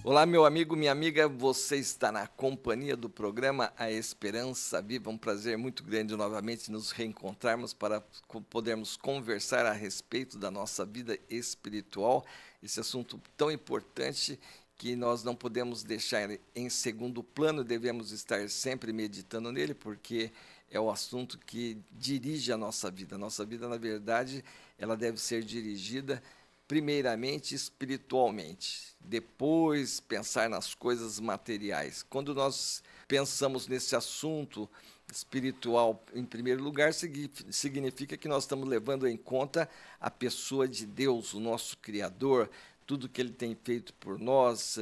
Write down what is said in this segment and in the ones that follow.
Olá, meu amigo, minha amiga, você está na companhia do programa A Esperança Viva. Um prazer muito grande novamente nos reencontrarmos para podermos conversar a respeito da nossa vida espiritual, esse assunto tão importante que nós não podemos deixar em segundo plano, devemos estar sempre meditando nele, porque é o assunto que dirige a nossa vida. A nossa vida, na verdade, ela deve ser dirigida primeiramente espiritualmente, depois pensar nas coisas materiais. Quando nós pensamos nesse assunto espiritual em primeiro lugar, significa que nós estamos levando em conta a pessoa de Deus, o nosso Criador, tudo que Ele tem feito por nós,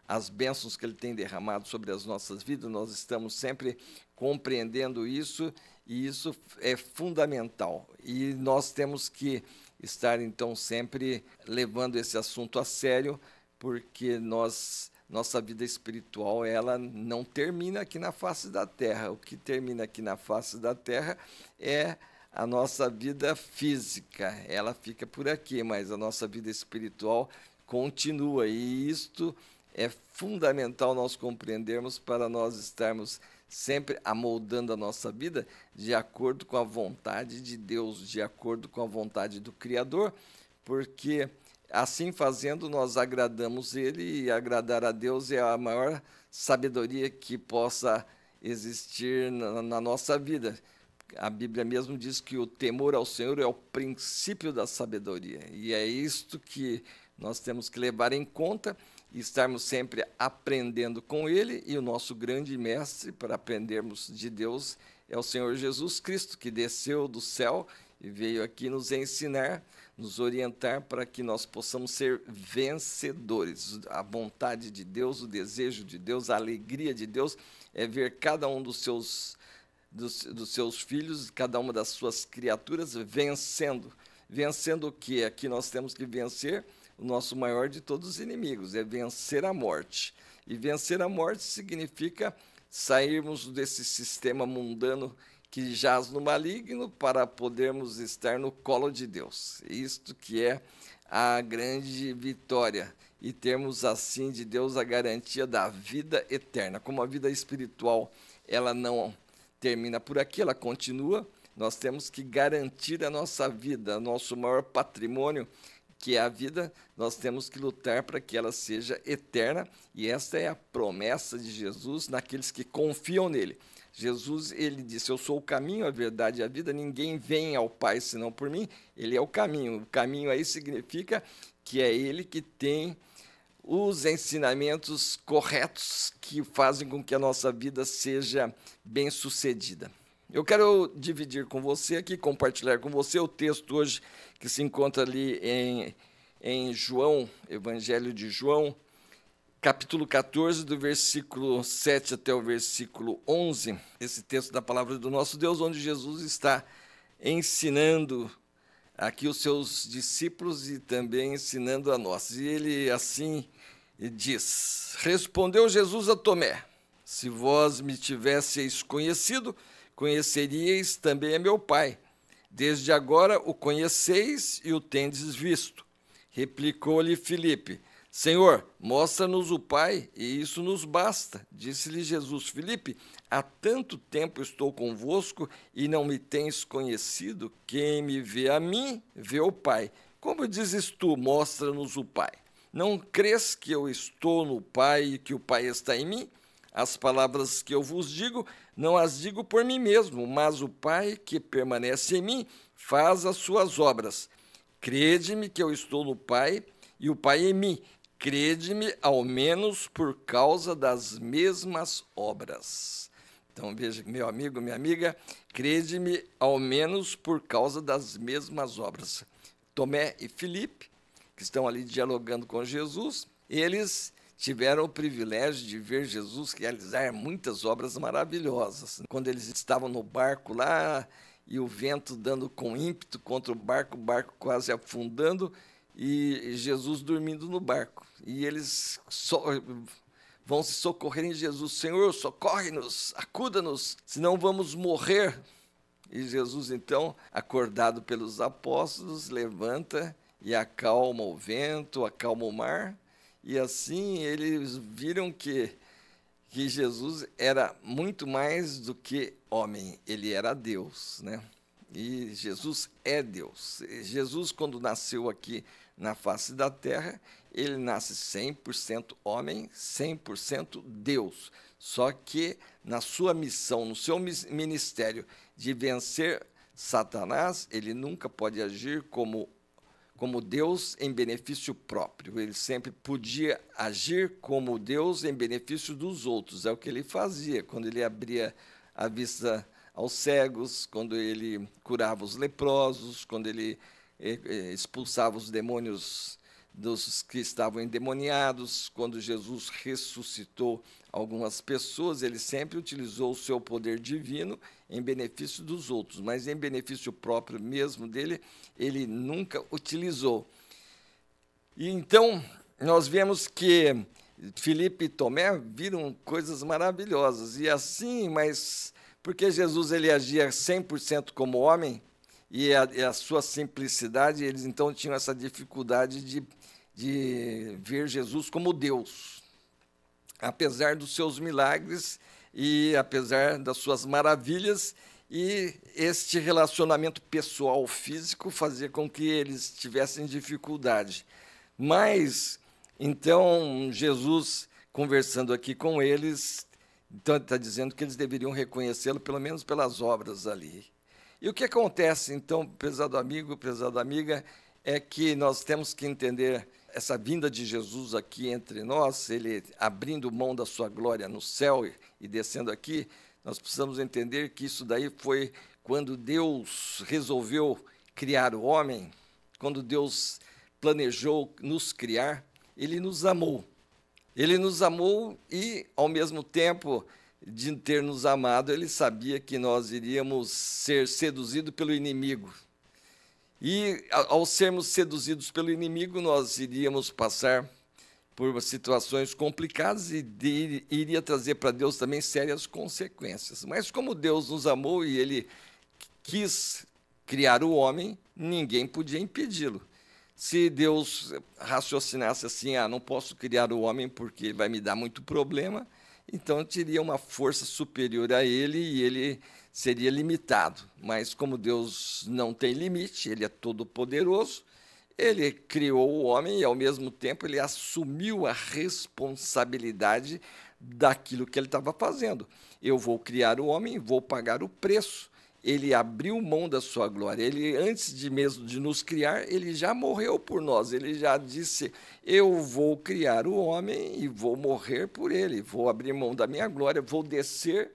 as bênçãos que Ele tem derramado sobre as nossas vidas. Nós estamos sempre compreendendo isso, e isso é fundamental. E nós temos que estar, então, sempre levando esse assunto a sério, porque nossa vida espiritual, ela não termina aqui na face da terra. O que termina aqui na face da terra é a nossa vida física. Ela fica por aqui, mas a nossa vida espiritual continua. E isto é fundamental nós compreendermos para nós estarmos sempre amoldando a nossa vida de acordo com a vontade de Deus, de acordo com a vontade do Criador, porque assim fazendo nós agradamos Ele, e agradar a Deus é a maior sabedoria que possa existir na nossa vida. A Bíblia mesmo diz que o temor ao Senhor é o princípio da sabedoria, e é isto que nós temos que levar em conta e estarmos sempre aprendendo com Ele. E o nosso grande mestre para aprendermos de Deus é o Senhor Jesus Cristo, que desceu do céu e veio aqui nos ensinar, nos orientar para que nós possamos ser vencedores. A vontade de Deus, o desejo de Deus, a alegria de Deus é ver cada um dos seus filhos, cada uma das suas criaturas vencendo. Vencendo o quê? Aqui nós temos que vencer o nosso maior de todos os inimigos, é vencer a morte. E vencer a morte significa sairmos desse sistema mundano que jaz no maligno para podermos estar no colo de Deus. Isto que é a grande vitória, e termos assim de Deus a garantia da vida eterna. Como a vida espiritual, ela não termina por aqui, ela continua. Nós temos que garantir a nossa vida, nosso maior patrimônio, que é a vida. Nós temos que lutar para que ela seja eterna, e esta é a promessa de Jesus naqueles que confiam nele. Jesus, ele disse: eu sou o caminho, a verdade e a vida, ninguém vem ao Pai senão por mim. Ele é o caminho. O caminho aí significa que é ele que tem os ensinamentos corretos que fazem com que a nossa vida seja bem-sucedida. Eu quero dividir com você aqui, compartilhar com você o texto hoje que se encontra ali em João, Evangelho de João, capítulo 14, do versículo 7 até o versículo 11, esse texto da palavra do nosso Deus, onde Jesus está ensinando aqui os seus discípulos e também ensinando a nós. E ele assim diz: respondeu Jesus a Tomé: se vós me tivesseis conhecido, conheceríeis também a meu Pai. Desde agora o conheceis e o tendes visto. Replicou-lhe Filipe: Senhor, mostra-nos o Pai, e isso nos basta. Disse-lhe Jesus: Filipe, há tanto tempo estou convosco e não me tens conhecido? Quem me vê a mim, vê o Pai. Como dizes tu: mostra-nos o Pai? Não crês que eu estou no Pai e que o Pai está em mim? As palavras que eu vos digo, não as digo por mim mesmo, mas o Pai que permanece em mim faz as suas obras. Crede-me que eu estou no Pai e o Pai em mim. Crede-me ao menos por causa das mesmas obras. Então veja, meu amigo, minha amiga, crede-me ao menos por causa das mesmas obras. Tomé e Filipe, que estão ali dialogando com Jesus, eles tiveram o privilégio de ver Jesus realizar muitas obras maravilhosas. Quando eles estavam no barco lá, e o vento dando com ímpeto contra o barco quase afundando, e Jesus dormindo no barco. E eles vão se socorrer em Jesus: Senhor, socorre-nos, acuda-nos, senão vamos morrer. E Jesus, então, acordado pelos apóstolos, levanta e acalma o vento, acalma o mar, E assim eles viram que Jesus era muito mais do que homem, ele era Deus, né? E Jesus é Deus. Jesus, quando nasceu aqui na face da terra, ele nasce 100% homem, 100% Deus. Só que na sua missão, no seu ministério de vencer Satanás, ele nunca pode agir como Deus em benefício próprio. Ele sempre podia agir como Deus em benefício dos outros. É o que ele fazia quando ele abria a vista aos cegos, quando ele curava os leprosos, quando ele expulsava os demônios dos que estavam endemoniados. Quando Jesus ressuscitou algumas pessoas, ele sempre utilizou o seu poder divino em benefício dos outros, mas em benefício próprio mesmo dele, ele nunca utilizou. E então, nós vemos que Filipe e Tomé viram coisas maravilhosas, e assim, mas porque Jesus ele agia 100% como homem, e a sua simplicidade, eles então tinham essa dificuldade de ver Jesus como Deus. Apesar dos seus milagres e apesar das suas maravilhas, e este relacionamento pessoal físico fazia com que eles tivessem dificuldade. Mas, então, Jesus, conversando aqui com eles, então está dizendo que eles deveriam reconhecê-lo, pelo menos pelas obras ali. E o que acontece, então, prezado amigo, prezada amiga, é que nós temos que entender essa vinda de Jesus aqui entre nós, ele abrindo mão da sua glória no céu e descendo aqui, nós precisamos entender que isso daí foi quando Deus resolveu criar o homem, quando Deus planejou nos criar, ele nos amou. Ele nos amou e, ao mesmo tempo de ter nos amado, ele sabia que nós iríamos ser seduzidos pelo inimigo. E, ao sermos seduzidos pelo inimigo, nós iríamos passar por situações complicadas e iria trazer para Deus também sérias consequências. Mas como Deus nos amou e ele quis criar o homem, ninguém podia impedi-lo. Se Deus raciocinasse assim, não posso criar o homem porque vai me dar muito problema, então teria uma força superior a ele e ele seria limitado. Mas como Deus não tem limite, ele é todo-poderoso, ele criou o homem e, ao mesmo tempo, ele assumiu a responsabilidade daquilo que ele estava fazendo. Eu vou criar o homem, vou pagar o preço. Ele abriu mão da sua glória. Ele, antes de mesmo de nos criar, ele já morreu por nós. Ele já disse, eu vou criar o homem e vou morrer por ele. Vou abrir mão da minha glória, vou descer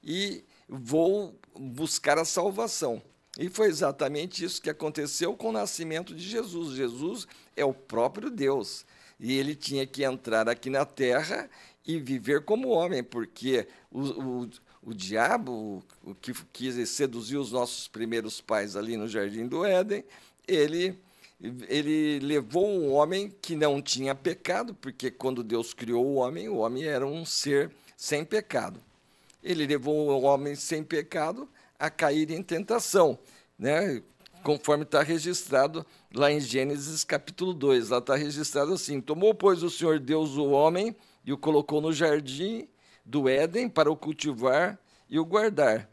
e vou buscar a salvação. E foi exatamente isso que aconteceu com o nascimento de Jesus. Jesus é o próprio Deus. E ele tinha que entrar aqui na terra e viver como homem, porque o diabo, o que quis seduzir os nossos primeiros pais ali no Jardim do Éden, ele levou um homem que não tinha pecado, porque quando Deus criou o homem era um ser sem pecado. Ele levou o homem sem pecado a cair em tentação, né? Conforme está registrado lá em Gênesis capítulo 2. Lá está registrado assim, tomou, pois, o Senhor Deus o homem e o colocou no jardim do Éden para o cultivar e o guardar.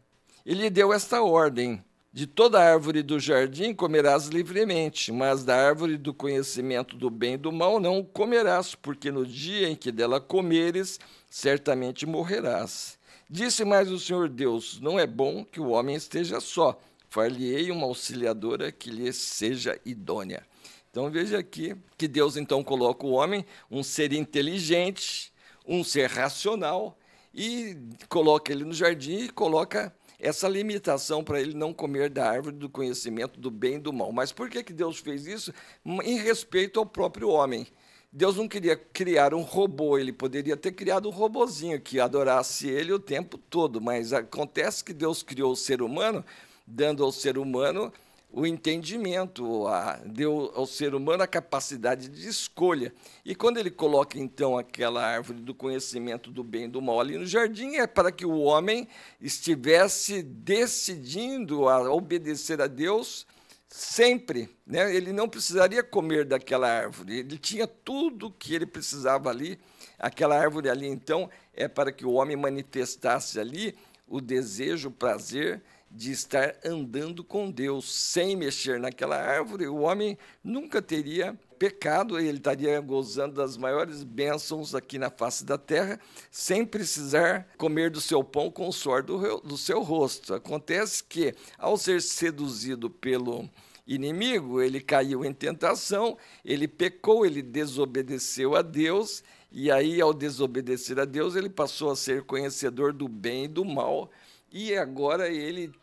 Ele lhe deu esta ordem, de toda árvore do jardim comerás livremente, mas da árvore do conhecimento do bem e do mal não comerás, porque no dia em que dela comeres, certamente morrerás. Disse mais o Senhor Deus, não é bom que o homem esteja só, far-lhe-ei uma auxiliadora que lhe seja idônea. Então veja aqui que Deus então coloca o homem, um ser inteligente, um ser racional, e coloca ele no jardim e coloca essa limitação para ele não comer da árvore do conhecimento do bem e do mal. Mas por que Deus fez isso? Em respeito ao próprio homem. Deus não queria criar um robô, ele poderia ter criado um robozinho que adorasse ele o tempo todo, mas acontece que Deus criou o ser humano, dando ao ser humano o entendimento, deu ao ser humano a capacidade de escolha. E quando ele coloca, então, aquela árvore do conhecimento do bem e do mal ali no jardim, é para que o homem estivesse decidindo a obedecer a Deus sempre, né? Ele não precisaria comer daquela árvore, ele tinha tudo o que ele precisava ali. Aquela árvore ali, então, é para que o homem manifestasse ali o desejo, o prazer de estar andando com Deus. Sem mexer naquela árvore, o homem nunca teria pecado, ele estaria gozando das maiores bênçãos aqui na face da terra, sem precisar comer do seu pão com o suor do seu rosto. Acontece que, ao ser seduzido pelo inimigo, ele caiu em tentação, ele pecou, ele desobedeceu a Deus, e aí, ao desobedecer a Deus, ele passou a ser conhecedor do bem e do mal, e agora ele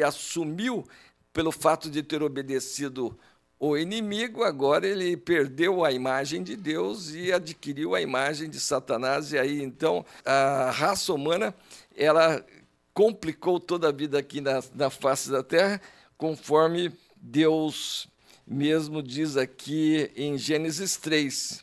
assumiu, pelo fato de ter obedecido o inimigo, agora ele perdeu a imagem de Deus e adquiriu a imagem de Satanás. E aí, então, a raça humana, ela complicou toda a vida aqui na face da terra, conforme Deus mesmo diz aqui em Gênesis 3.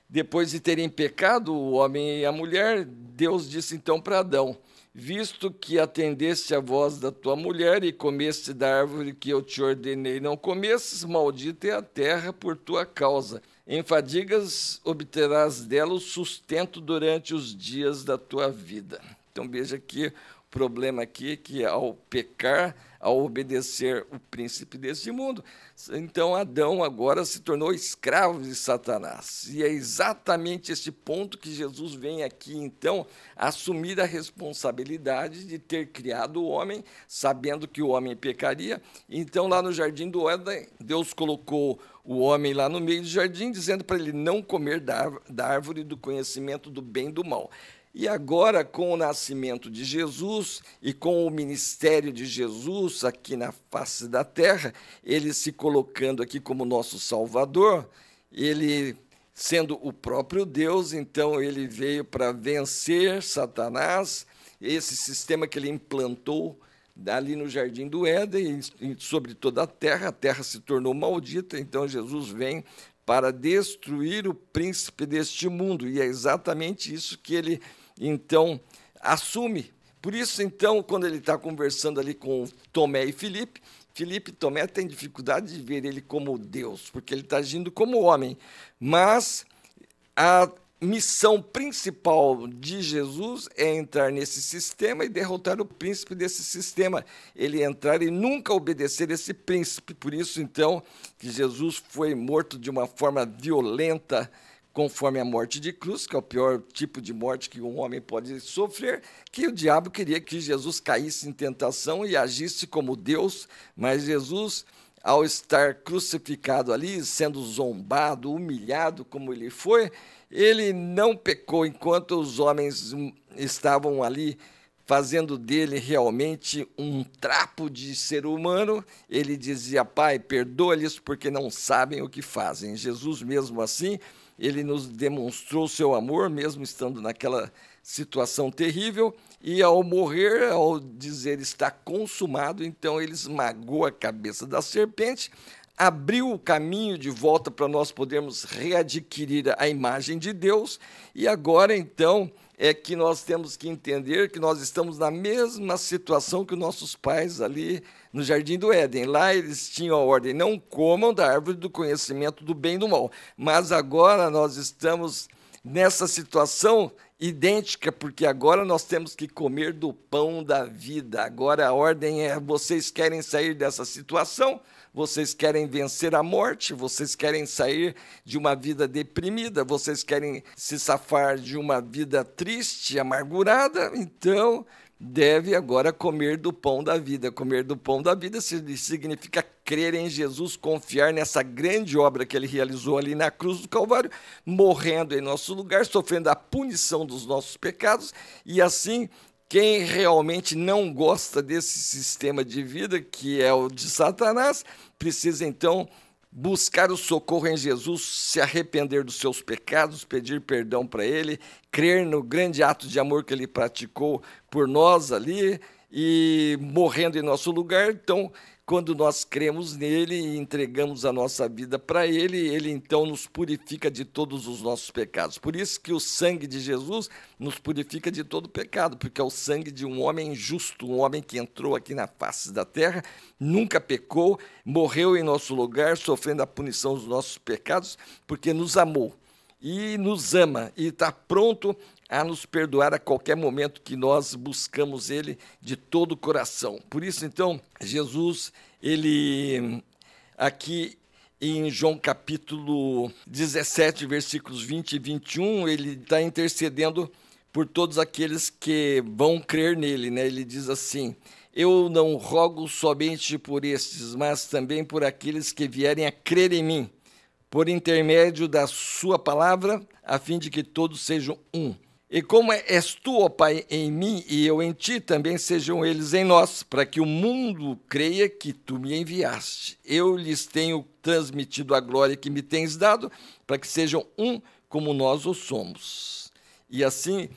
Depois de terem pecado, o homem e a mulher, Deus disse então para Adão: visto que atendeste à voz da tua mulher e comeste da árvore que eu te ordenei não comesses, maldita é a terra por tua causa. Em fadigas obterás dela o sustento durante os dias da tua vida. Então veja que o problema aqui é que ao pecar, ao obedecer o príncipe deste mundo, então Adão agora se tornou escravo de Satanás. E é exatamente esse ponto que Jesus vem aqui, então, assumir a responsabilidade de ter criado o homem, sabendo que o homem pecaria. Então, lá no Jardim do Éden, Deus colocou o homem lá no meio do jardim, dizendo para ele não comer da árvore do conhecimento do bem e do mal. E agora, com o nascimento de Jesus e com o ministério de Jesus aqui na face da terra, ele se colocando aqui como nosso Salvador, ele sendo o próprio Deus, então ele veio para vencer Satanás, esse sistema que ele implantou ali no Jardim do Éden e sobre toda a terra se tornou maldita, então Jesus vem para destruir o príncipe deste mundo, e é exatamente isso que ele então assume. Por isso, então, quando ele está conversando ali com Tomé e Filipe e Tomé tem dificuldade de ver ele como Deus, porque ele está agindo como homem. Mas a missão principal de Jesus é entrar nesse sistema e derrotar o príncipe desse sistema. Ele entrar e nunca obedecer esse príncipe. Por isso, então, que Jesus foi morto de uma forma violenta, conforme a morte de cruz, que é o pior tipo de morte que um homem pode sofrer, que o diabo queria que Jesus caísse em tentação e agisse como Deus, mas Jesus, ao estar crucificado ali, sendo zombado, humilhado como ele foi, ele não pecou enquanto os homens estavam ali fazendo dele realmente um trapo de ser humano. Ele dizia: Pai, perdoa-lhes porque não sabem o que fazem. Jesus, mesmo assim, ele nos demonstrou seu amor, mesmo estando naquela situação terrível, e ao morrer, ao dizer está consumado, então ele esmagou a cabeça da serpente, abriu o caminho de volta para nós podermos readquirir a imagem de Deus, e agora então é que nós temos que entender que nós estamos na mesma situação que os nossos pais ali no Jardim do Éden. Lá eles tinham a ordem: não comam da árvore do conhecimento do bem e do mal. Mas agora nós estamos nessa situação idêntica, porque agora nós temos que comer do pão da vida. Agora a ordem é: vocês querem sair dessa situação? Vocês querem vencer a morte? Vocês querem sair de uma vida deprimida? Vocês querem se safar de uma vida triste, amargurada? Então, deve agora comer do pão da vida. Comer do pão da vida significa crer em Jesus, confiar nessa grande obra que ele realizou ali na cruz do Calvário, morrendo em nosso lugar, sofrendo a punição dos nossos pecados, e assim, quem realmente não gosta desse sistema de vida, que é o de Satanás, precisa então buscar o socorro em Jesus, se arrepender dos seus pecados, pedir perdão para ele, crer no grande ato de amor que ele praticou por nós ali, e morrendo em nosso lugar. Então, quando nós cremos nele e entregamos a nossa vida para ele, ele então nos purifica de todos os nossos pecados. Por isso que o sangue de Jesus nos purifica de todo pecado, porque é o sangue de um homem justo, um homem que entrou aqui na face da terra, nunca pecou, morreu em nosso lugar, sofrendo a punição dos nossos pecados, porque nos amou e nos ama e está pronto a nos perdoar a qualquer momento que nós buscamos ele de todo o coração. Por isso, então, Jesus, ele aqui em João capítulo 17, versículos 20 e 21, ele está intercedendo por todos aqueles que vão crer nele, né? Ele diz assim: eu não rogo somente por estes, mas também por aqueles que vierem a crer em mim, por intermédio da sua palavra, a fim de que todos sejam um. E como és tu, ó Pai, em mim e eu em ti, também sejam eles em nós, para que o mundo creia que tu me enviaste. Eu lhes tenho transmitido a glória que me tens dado, para que sejam um como nós o somos. E assim,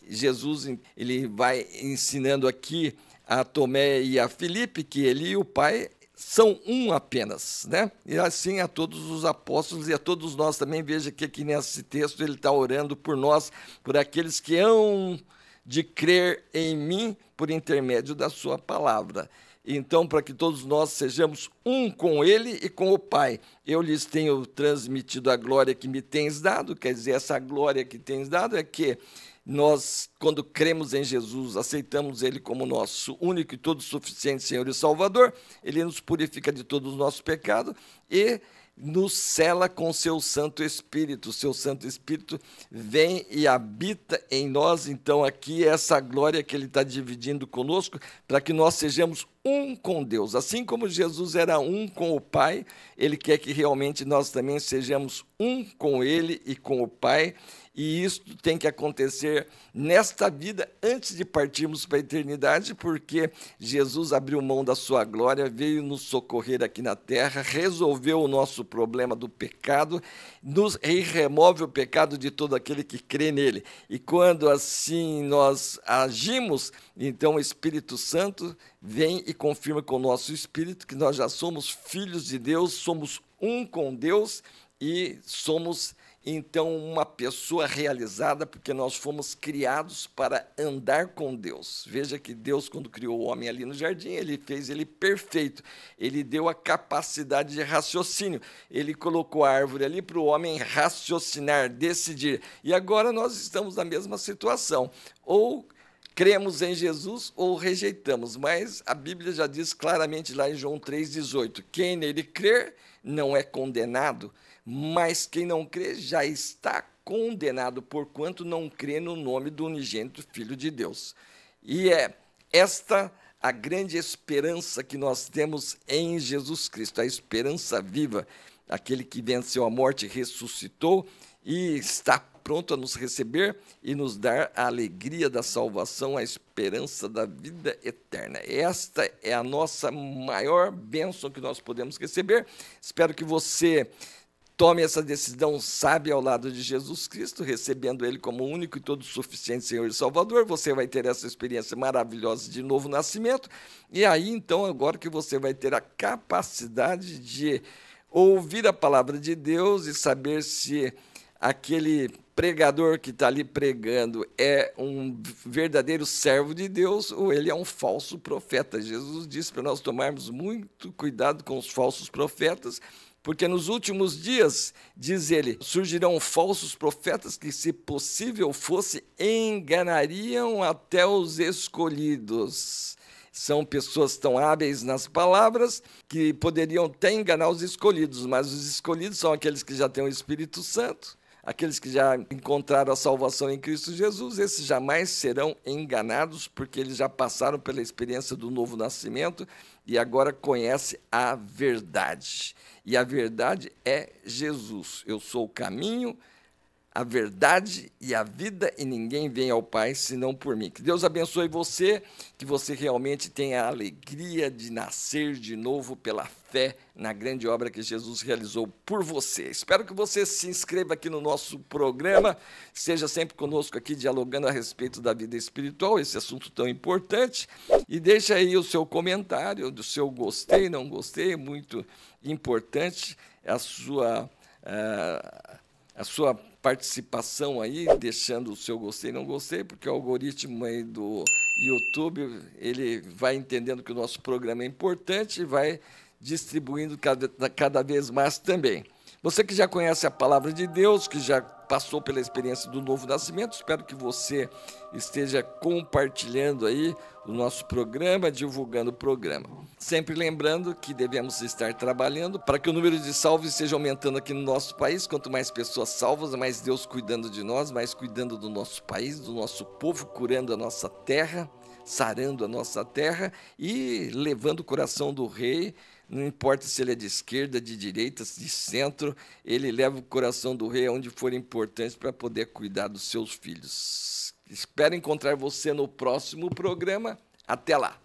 Jesus ele vai ensinando aqui a Tomé e a Filipe que ele e o Pai são um apenas, né? E assim a todos os apóstolos e a todos nós também. Veja que aqui nesse texto ele está orando por nós, por aqueles que hão de crer em mim por intermédio da sua palavra. Então, para que todos nós sejamos um com ele e com o Pai. Eu lhes tenho transmitido a glória que me tens dado, quer dizer, essa glória que tens dado é que nós, quando cremos em Jesus, aceitamos ele como nosso único e todo suficiente Senhor e Salvador, ele nos purifica de todos os nossos pecados e nos cela com seu Santo Espírito. O seu Santo Espírito vem e habita em nós. Então aqui é essa glória que ele está dividindo conosco, para que nós sejamos um com Deus. Assim como Jesus era um com o Pai, ele quer que realmente nós também sejamos um com ele e com o Pai. E isso tem que acontecer nesta vida, antes de partirmos para a eternidade, porque Jesus abriu mão da sua glória, veio nos socorrer aqui na terra, resolveu o nosso problema do pecado, e remove o pecado de todo aquele que crê nele. E quando assim nós agimos, então o Espírito Santo vem e confirma com o nosso espírito que nós já somos filhos de Deus, somos um com Deus e somos então uma pessoa realizada, porque nós fomos criados para andar com Deus. Veja que Deus, quando criou o homem ali no jardim, ele fez ele perfeito. Ele deu a capacidade de raciocínio. Ele colocou a árvore ali para o homem raciocinar, decidir. E agora nós estamos na mesma situação. Ou cremos em Jesus ou rejeitamos. Mas a Bíblia já diz claramente lá em João 3,18, quem nele crer não é condenado, mas quem não crê já está condenado, porquanto não crê no nome do unigênito Filho de Deus. E é esta a grande esperança que nós temos em Jesus Cristo, a esperança viva, aquele que venceu a morte, ressuscitou e está pronto a nos receber e nos dar a alegria da salvação, a esperança da vida eterna. Esta é a nossa maior bênção que nós podemos receber. Espero que você tome essa decisão sábia ao lado de Jesus Cristo, recebendo ele como único e todo suficiente Senhor e Salvador. Você vai ter essa experiência maravilhosa de novo nascimento. E aí, então, agora que você vai ter a capacidade de ouvir a palavra de Deus e saber se aquele pregador que está ali pregando é um verdadeiro servo de Deus ou ele é um falso profeta. Jesus disse para nós tomarmos muito cuidado com os falsos profetas, porque nos últimos dias, diz ele, surgirão falsos profetas que, se possível fosse, enganariam até os escolhidos. São pessoas tão hábeis nas palavras que poderiam até enganar os escolhidos, mas os escolhidos são aqueles que já têm o Espírito Santo, aqueles que já encontraram a salvação em Cristo Jesus. Esses jamais serão enganados, porque eles já passaram pela experiência do novo nascimento e agora conhecem a verdade. E a verdade é Jesus. Eu sou o caminho, a verdade e a vida, e ninguém vem ao Pai senão por mim. Que Deus abençoe você, que você realmente tenha a alegria de nascer de novo pela fé na grande obra que Jesus realizou por você. Espero que você se inscreva aqui no nosso programa, esteja sempre conosco aqui dialogando a respeito da vida espiritual, esse assunto tão importante, e deixe aí o seu comentário, do seu gostei, não gostei, muito importante a sua participação aí, deixando o seu gostei e não gostei, porque o algoritmo aí do YouTube, ele vai entendendo que o nosso programa é importante e vai distribuindo cada vez mais também. Você que já conhece a palavra de Deus, que já passou pela experiência do novo nascimento, espero que você esteja compartilhando aí o nosso programa, divulgando o programa. Sempre lembrando que devemos estar trabalhando para que o número de salvos esteja aumentando aqui no nosso país. Quanto mais pessoas salvas, mais Deus cuidando de nós, mais cuidando do nosso país, do nosso povo, curando a nossa terra, sarando a nossa terra e levando o coração do rei. Não importa se ele é de esquerda, de direita, de centro, ele leva o coração do rei aonde for importante para poder cuidar dos seus filhos. Espero encontrar você no próximo programa. Até lá!